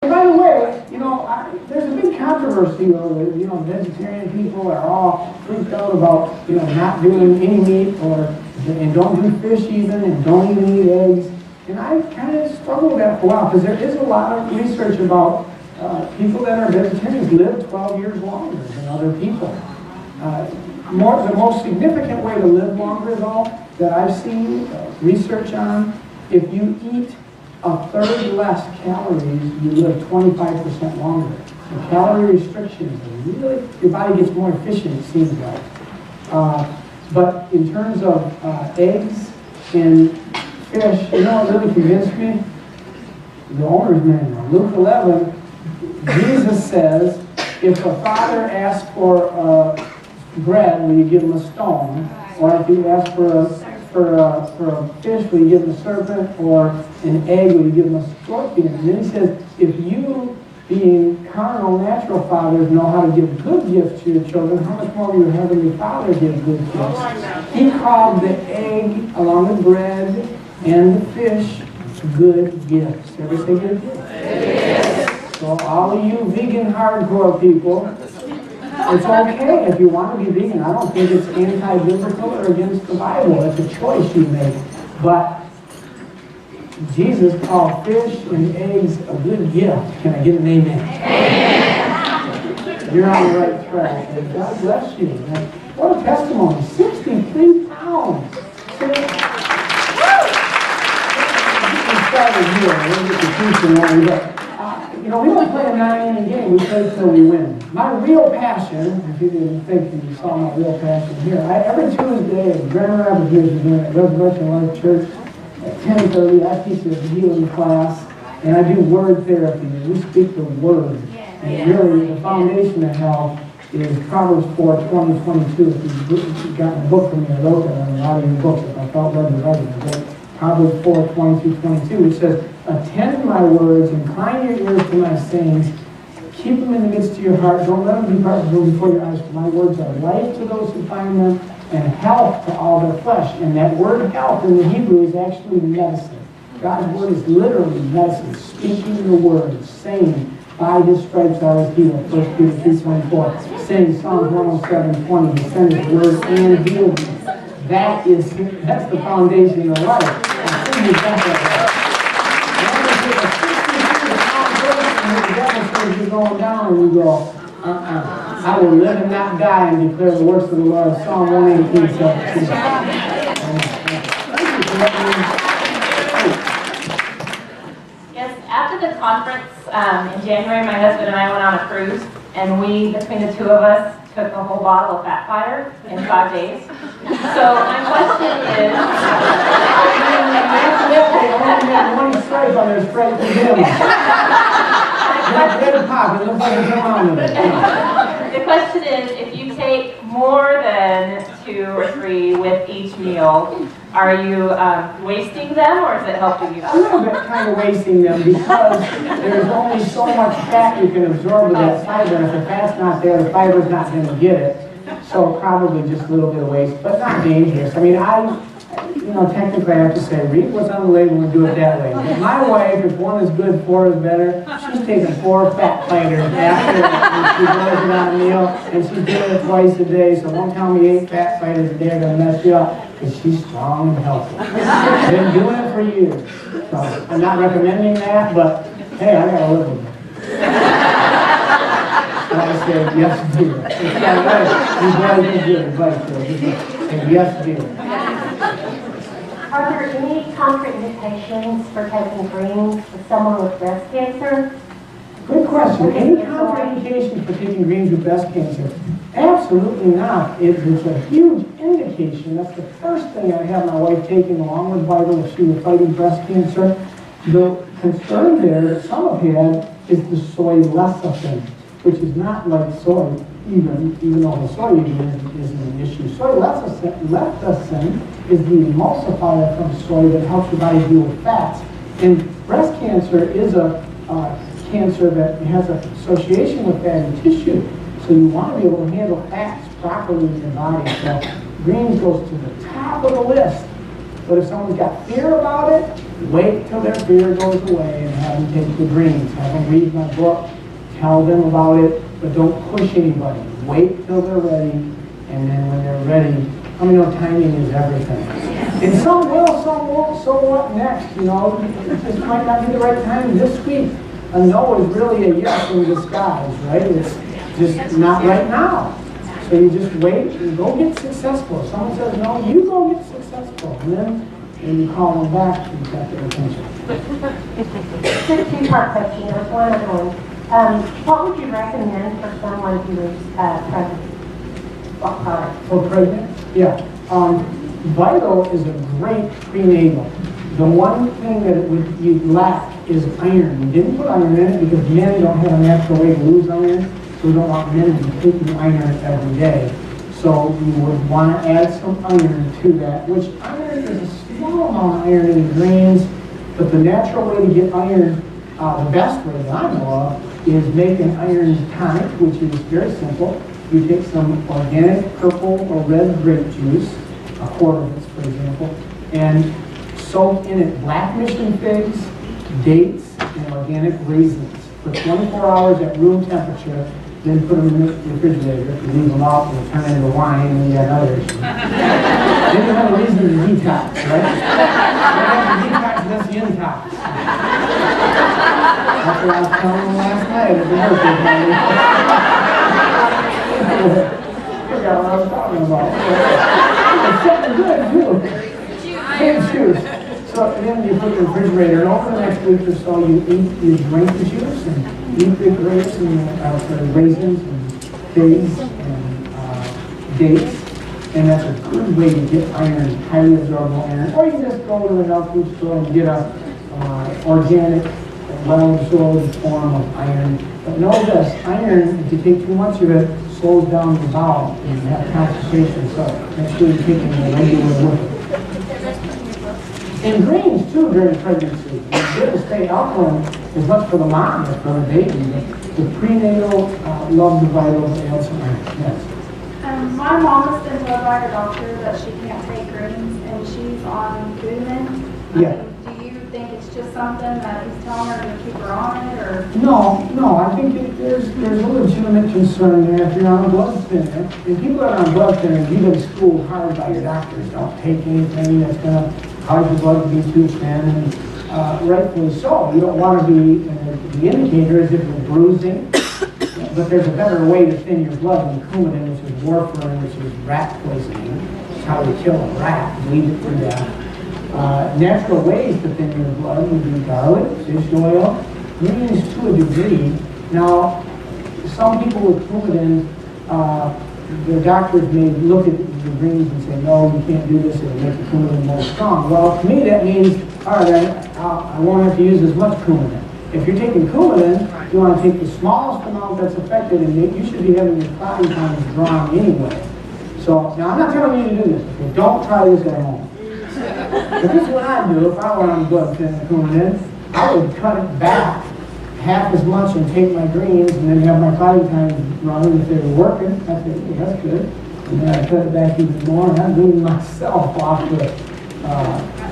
By the way, there's a big controversy over, vegetarian people are all freaked out about, not doing any meat and don't do fish even, and don't even eat eggs. And I kind of struggled with that for a while, because there is a lot of research about people that are vegetarians live 12 years longer than other people. The most significant way to live longer, though, that I've seen research on, if you eat a third less calories, you live 25% longer. So calorie restrictions are really, your body gets more efficient, it seems like. But in terms of eggs and fish, what really convinced me? The owner's manual. Luke 11, Jesus says, if a father asks for bread, will you give him a stone? Or if he asks for a fish, will you give him a serpent? Or an egg, will you give him a scorpion? And then he says, if you, being carnal, natural fathers, know how to give good gifts to your children, how much more will your heavenly Father give good gifts? He called the egg, along with bread and the fish, good gifts. Ever say good gifts? Yes. So all of you vegan hardcore people, it's okay if you want to be vegan. I don't think it's anti-biblical or against the Bible. It's a choice you make. But Jesus called fish and eggs a good gift. Can I get an amen? Amen. You're on the right track. And God bless you. And what a testimony. 63 pounds. Started here. We'll get to teaching one, but we don't play a 9-inning game. We play till we win. My real passion, if you didn't think you saw my real passion here, every Tuesday at Grand Rapids, Michigan, at Resurrection Life Church, at 10:30, I teach a healing class, and I do word therapy. We speak the word. And really, the foundation of health is Proverbs 4:20-22. If you've gotten a book from me, I wrote that on a lot of your books. If I felt led to write it, Proverbs 4:22, which says, attend my words, incline your ears to my sayings, keep them in the midst of your heart, don't let them depart before your eyes, for my words are life to those who find them, and health to all their flesh. And that word health in the Hebrew is actually medicine. God's word is literally medicine, speaking the word, saying, by his stripes I was healed, 1 Peter 3:24, saying Psalms 107:20, he sent his word and healed me. That's the foundation of life. And you got that. The devil says you're going down, and you go, I will live and not die and declare the works of the Lord. Psalm 118:17. Yes, after the conference in January, my husband and I went on a cruise, and we, between the two of us, took a whole bottle of Fat Fighter in 5 days. So my question is, one stripe on their straight to him. The question is, if you take more than 2 or 3 with each meal, are you wasting them, or is it helping you? A little bit kind of wasting them, because there's only so much fat you can absorb with that fiber, and if the fat's not there, the fiber's not going to get it. So probably just a little bit of waste, but not dangerous. I mean, technically I have to say, read what's on the label and do it that way. But my wife, if 1 is good, 4 is better, she's taking 4 Fat Fighters after she goes it on a meal, and she's doing it twice a day, so don't tell me 8 Fat Fighters a day are going to mess you up, because she's strong and healthy. Been doing it for years. So I'm not recommending that, but hey, I got to live with it. I say, yes, dear. It's not right. You guys give advice to her. Yes, dear. Are there any contraindications for taking greens for someone with breast cancer? Good question. Any contraindications for taking greens with breast cancer? Absolutely not. It's a huge indication. That's the first thing I have my wife taking along with Bible if she was fighting breast cancer. The concern there that some have had is the soy lecithin, which is not like soy, even though the soy isn't an issue. Soy lecithin is the emulsifier from soy that helps your body deal with fats. And breast cancer is a cancer that has an association with fatty tissue. So you want to be able to handle fats properly in your body. So greens goes to the top of the list. But if someone's got fear about it, Wait till their fear goes away and have them take the greens. Have them read my book, tell them about it, but don't push anybody. Wait till they're ready, and then when they're ready, I mean, timing is everything. And some will, some won't, so what next, you know? It just might not be the right time this week. A no is really a yes in disguise, right? It's just not right now. So you just wait and go get successful. If someone says no, you go get successful. And then when you call them back, you've got their attention. Two-part question. There was one other one. What would you recommend for someone who is pregnant? What product? For pregnant? Yeah. Vital is a great prenatal. The one thing that you lack is iron. We didn't put iron in it because men don't have a natural way to lose iron, so we don't want men to be taking iron every day. So you would want to add some iron to that, which iron is a small amount of iron in the greens, but the natural way to get iron, the best way that I know of, is make an iron tonic, which is very simple. You take some organic purple or red grape juice, a quart of it, for example, and soak in it black mission figs, dates, and organic raisins for 24 hours at room temperature. Then put them in the refrigerator. If you leave them out, they'll turn into wine, and you have another issue. Then you have a reason to detox, right? After detox, that's the intox. That's what I was telling them last night at the birthday party. Forgot what I was talking about. It's something good, too. Good juice. So then you put the refrigerator, and over the next week or so, you drink the juice and eat the grapes and raisins and figs and dates, and that's a good way to get iron, highly absorbable iron. Or you can just go to the health food store and get a organic, well-absorbed form of iron. But know this, iron, if you take too much of it, slows down your bowel and you have constipation. So make sure you're taking the regular with it. And greens too during pregnancy. It's good to stay alkaline as much for the mom as for the baby. The prenatal love the vital and some iron. Yes. My mom has been told by her doctor that she can't take greens and she's on Bootcamp. Yeah. Do you think it's just something that he's telling her to keep her on it, or? No. I think there's a legitimate concern there if you're on a blood thinner. And people that are on blood thinner, you've been schooled hard by your doctors. Don't take anything that's going to cause your blood to be too thin, and rightfully so. You don't want to be, the indicator is if you're bruising, but there's a better way to thin your blood than Coumadin, which is warfarin, which is rat poisoning. It's how you kill a rat, bleed it to death. Natural ways to thin your blood would be garlic, fish oil, greens to a degree. Now, some people with Coumadin, the doctors may look at the greens and say, no, you can't do this, it'll make the Coumadin more strong. Well, to me that means, all right, I won't have to use as much Coumadin. If you're taking Coumadin, you want to take the smallest amount that's affected, and you should be having your clotting times drawn anyway. So, now I'm not telling you to do this, okay? Don't try this at home. But this is what I do if I were on blood thinner Coumadin. I would cut it back half as much and take my greens and then have my clotting times running. If they were working, I said, hey, that's good. And then I cut it back even more, and I'm doing myself off the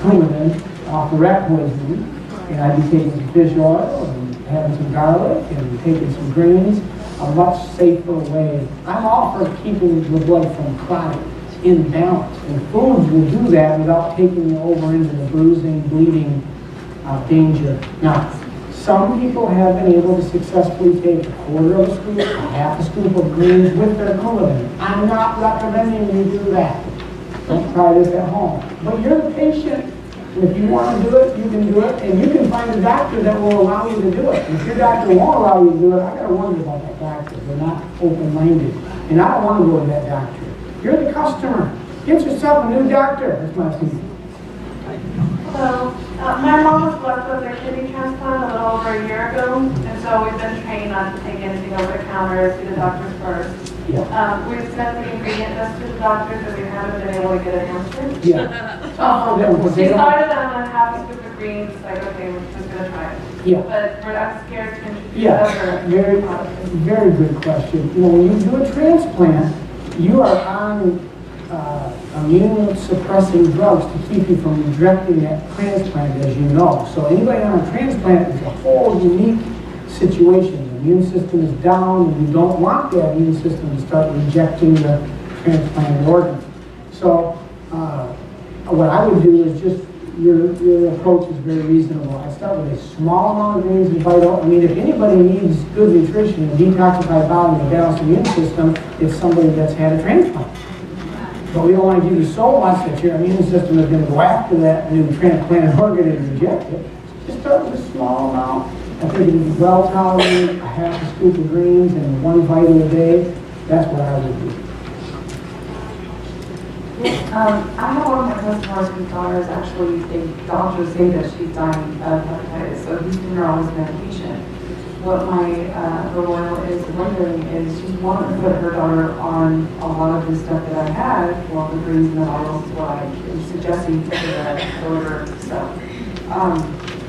Coumadin, off the rat poisoning. And I'd be taking some fish oil and having some garlic and taking some greens, a much safer way. I'm all for keeping the blood from clotting in balance. And foods will do that without taking you over into the bruising, bleeding danger. Now, some people have been able to successfully take a quarter of a scoop, a half a scoop of greens with their Coumadin. I'm not recommending you do that. Don't try this at home. But you're the patient. If you want to do it, you can do it, and you can find a doctor that will allow you to do it. And if your doctor won't allow you to do it, I got to wonder about that doctor. They're not open-minded. And I don't want to go to that doctor. You're the customer. Get yourself a new doctor. That's my opinion. So, my mom was blessed with her kidney transplant a little over a year ago, and so we've been trained not to take anything over the counter, see the doctors first. Yeah. We've sent the ingredient list to the doctors, and we haven't been able to get an answer. Yeah. She started on a half a scoop of greens, like, okay, we're just going to try it. Yeah. But I'm scared to introduce Yeah, other very, very good question. You know, when you do a transplant, you are on a immune suppressing drugs to keep you from rejecting that transplant, as you know. So anybody on a transplant is a whole unique situation. The immune system is down, and you don't want that immune system to start rejecting the transplanted organ. So what I would do is just, your approach is very reasonable. I start with a small amount of greens and vital. I mean, if anybody needs good nutrition, a detoxified body, and a balanced immune system, it's somebody that's had a transplant. But we don't want to give you so much that your immune system is going to go after that new transplanted organ and reject it. Just start with a small amount. I think it is well tolerated, a half a scoop of greens and 1 vital a day. That's what I would do. I have one of my customers whose daughter is actually, doctors say that she's dying of hepatitis, so he's been her on his medication. What my Royal is wondering is she's wanting to put her daughter on a lot of the stuff that I had, well, the greens and the vitals is what I am suggesting for the liver stuff.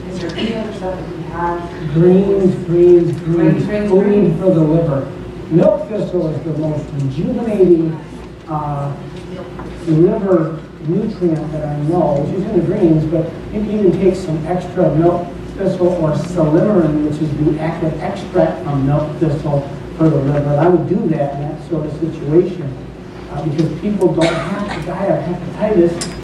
Is there any other stuff that we have? Greens. Greens. Food for the liver. Milk thistle is the most rejuvenating liver nutrient that I know, which is in the greens, but you can even take some extra milk thistle or salimarin, which is the active extract from milk thistle for the liver. I would do that in that sort of situation because people don't have to die of hepatitis